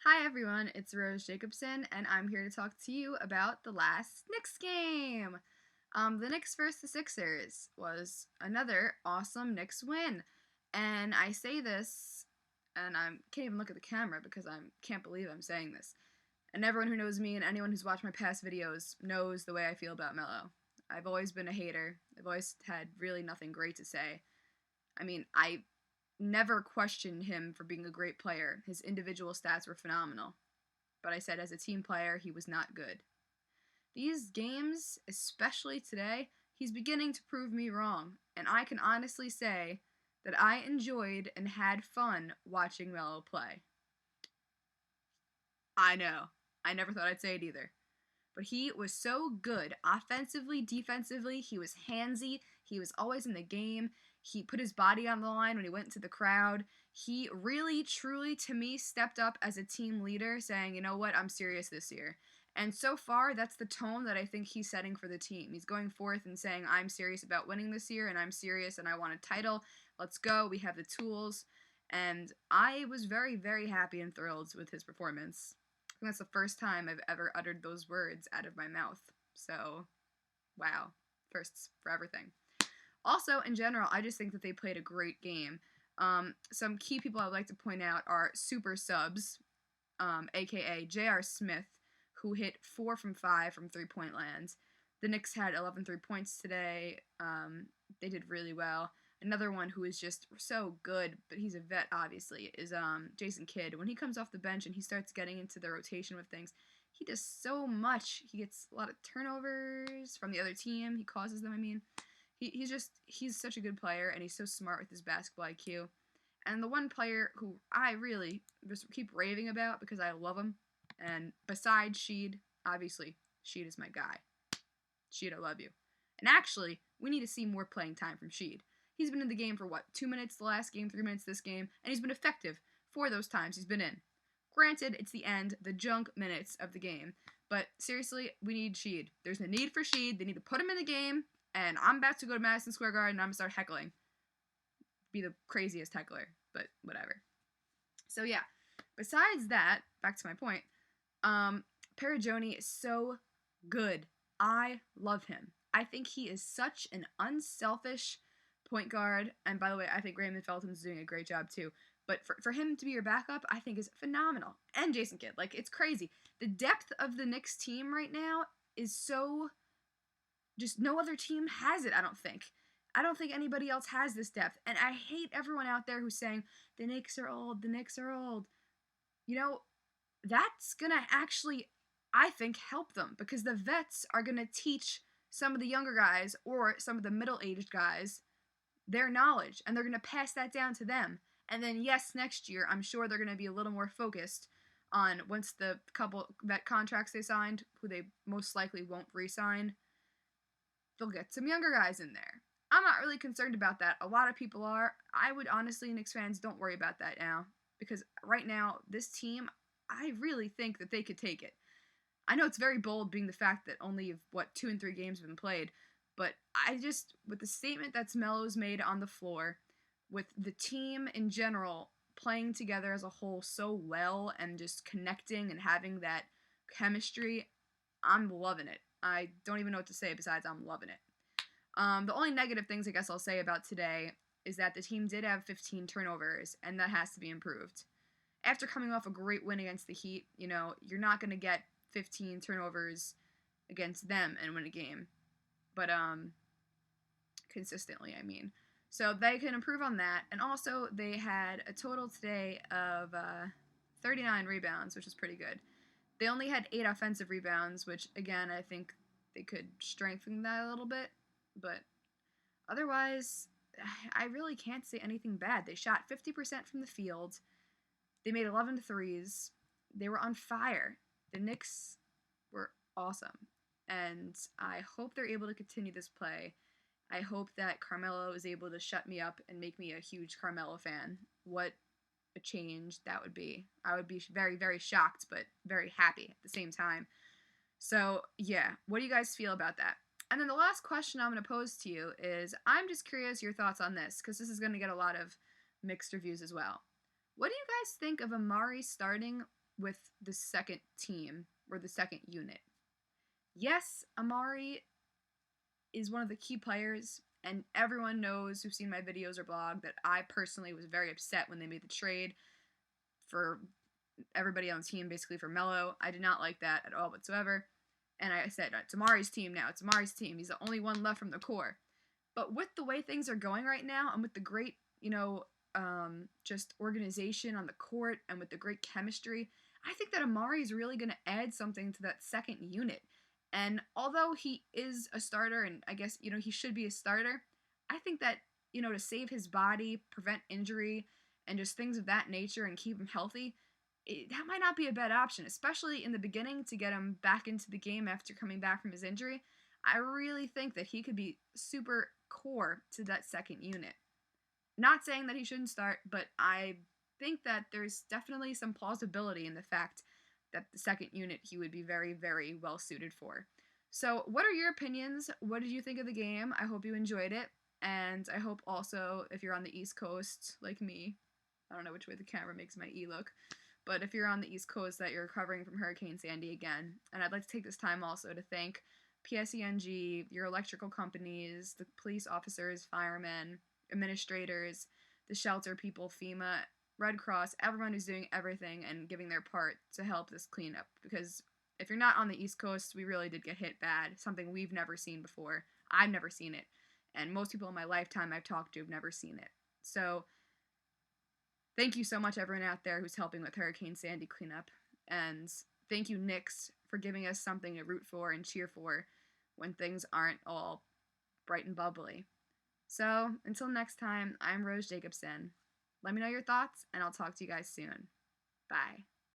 Hi everyone, it's Rose Jacobson, and I'm here to talk to you about the last Knicks game. The Knicks versus the Sixers was another awesome Knicks win, and I say this, and I can't even look at the camera because I can't believe I'm saying this. And everyone who knows me and anyone who's watched my past videos knows the way I feel about Melo. I've always been a hater. I've always had really nothing great to say. I never questioned him for being a great player. His individual stats were phenomenal. But I said as a team player, he was not good. These games, especially today, he's beginning to prove me wrong. And I can honestly say that I enjoyed and had fun watching Melo play. I know. I never thought I'd say it either. But he was so good offensively, defensively. He was handsy. He was always in the game. He put his body on the line when he went into the crowd. He really, truly, to me, stepped up as a team leader, saying, you know what, I'm serious this year. And so far, that's the tone that I think he's setting for the team. He's going forth and saying, I'm serious about winning this year, and I'm serious, and I want a title. Let's go. We have the tools. And I was very, very happy and thrilled with his performance. I think that's the first time I've ever uttered those words out of my mouth. So, wow. Firsts for everything. Also, in general, I just think that they played a great game. Some key people I would like to point out are super subs, aka J.R. Smith, who hit 4 from 5 from three-point land. The Knicks had 11 3-points today. They did really well. Another one who is just so good, but he's a vet, obviously, is Jason Kidd. When he comes off the bench and he starts getting into the rotation with things, he does so much. He gets a lot of turnovers from the other team. He causes them, he's such a good player, and he's so smart with his basketball IQ. And the one player who I really just keep raving about because I love him, and besides Sheed, obviously, Sheed is my guy. Sheed, I love you. And actually, we need to see more playing time from Sheed. He's been in the game for 2 minutes the last game, 3 minutes this game, and he's been effective for those times he's been in. Granted, it's the end, the junk minutes of the game, but seriously, we need Sheed. There's a need for Sheed. They need to put him in the game, and I'm about to go to Madison Square Garden and I'm going to start heckling. Be the craziest heckler, but whatever. So yeah, besides that, back to my point, Perigoni is so good. I love him. I think he is such an unselfish point guard, and by the way, I think Raymond Felton's doing a great job too. But for him to be your backup, I think is phenomenal. And Jason Kidd, it's crazy. The depth of the Knicks team right now is so, just no other team has it, I don't think. I don't think anybody else has this depth. And I hate everyone out there who's saying, the Knicks are old, the Knicks are old. You know, that's going to actually, I think, help them, because the vets are going to teach some of the younger guys or some of the middle-aged guys their knowledge, and they're going to pass that down to them. And then, yes, next year, I'm sure they're going to be a little more focused on, once the couple vet contracts they signed, who they most likely won't re-sign, they'll get some younger guys in there. I'm not really concerned about that. A lot of people are. I would honestly, Knicks fans, don't worry about that now, because right now, this team, I really think that they could take it. I know it's very bold, being the fact that only, 2 and 3 games have been played, but with the statement that's Melo's made on the floor, with the team in general playing together as a whole so well and just connecting and having that chemistry, I'm loving it. I don't even know what to say besides I'm loving it. The only negative things I guess I'll say about today is that the team did have 15 turnovers, and that has to be improved. After coming off a great win against the Heat, you're not going to get 15 turnovers against them and win a game. But, consistently, I mean. So they can improve on that. And also, they had a total today of 39 rebounds, which is pretty good. They only had 8 offensive rebounds, which, again, I think they could strengthen that a little bit. But otherwise, I really can't say anything bad. They shot 50% from the field. They made 11 threes. They were on fire. The Knicks were awesome. And I hope they're able to continue this play. I hope that Carmelo is able to shut me up and make me a huge Carmelo fan. What a change that would be. I would be very, very shocked, but very happy at the same time. So, yeah, what do you guys feel about that? And then the last question I'm going to pose to you is, I'm just curious your thoughts on this, because this is going to get a lot of mixed reviews as well. What do you guys think of Amari starting with the second team or the second unit. Yes, Amari is one of the key players, and everyone knows who's seen my videos or blog that I personally was very upset when they made the trade for everybody on the team, basically for Melo. I did not like that at all whatsoever. And I said, it's Amari's team now. It's Amari's team. He's the only one left from the core. But with the way things are going right now, and with the great, just organization on the court, and with the great chemistry, I think that Amari is really going to add something to that second unit. And although he is a starter, and I guess, he should be a starter, I think that, to save his body, prevent injury, and just things of that nature and keep him healthy, that might not be a bad option, especially in the beginning to get him back into the game after coming back from his injury. I really think that he could be super core to that second unit. Not saying that he shouldn't start, but I think that there's definitely some plausibility in the fact that the second unit he would be very, very well suited for. So, what are your opinions? What did you think of the game? I hope you enjoyed it. And I hope also, if you're on the East Coast, like me, I don't know which way the camera makes my E look, but if you're on the East Coast, that you're recovering from Hurricane Sandy again. And I'd like to take this time also to thank PSENG, your electrical companies, the police officers, firemen, administrators, the shelter people, FEMA, Red Cross, everyone who's doing everything and giving their part to help this cleanup. Because if you're not on the East Coast, we really did get hit bad. Something we've never seen before. I've never seen it. And most people in my lifetime I've talked to have never seen it. So thank you so much, everyone out there who's helping with Hurricane Sandy cleanup. And thank you, Knicks, for giving us something to root for and cheer for when things aren't all bright and bubbly. So, until next time, I'm Rose Jacobson. Let me know your thoughts, and I'll talk to you guys soon. Bye.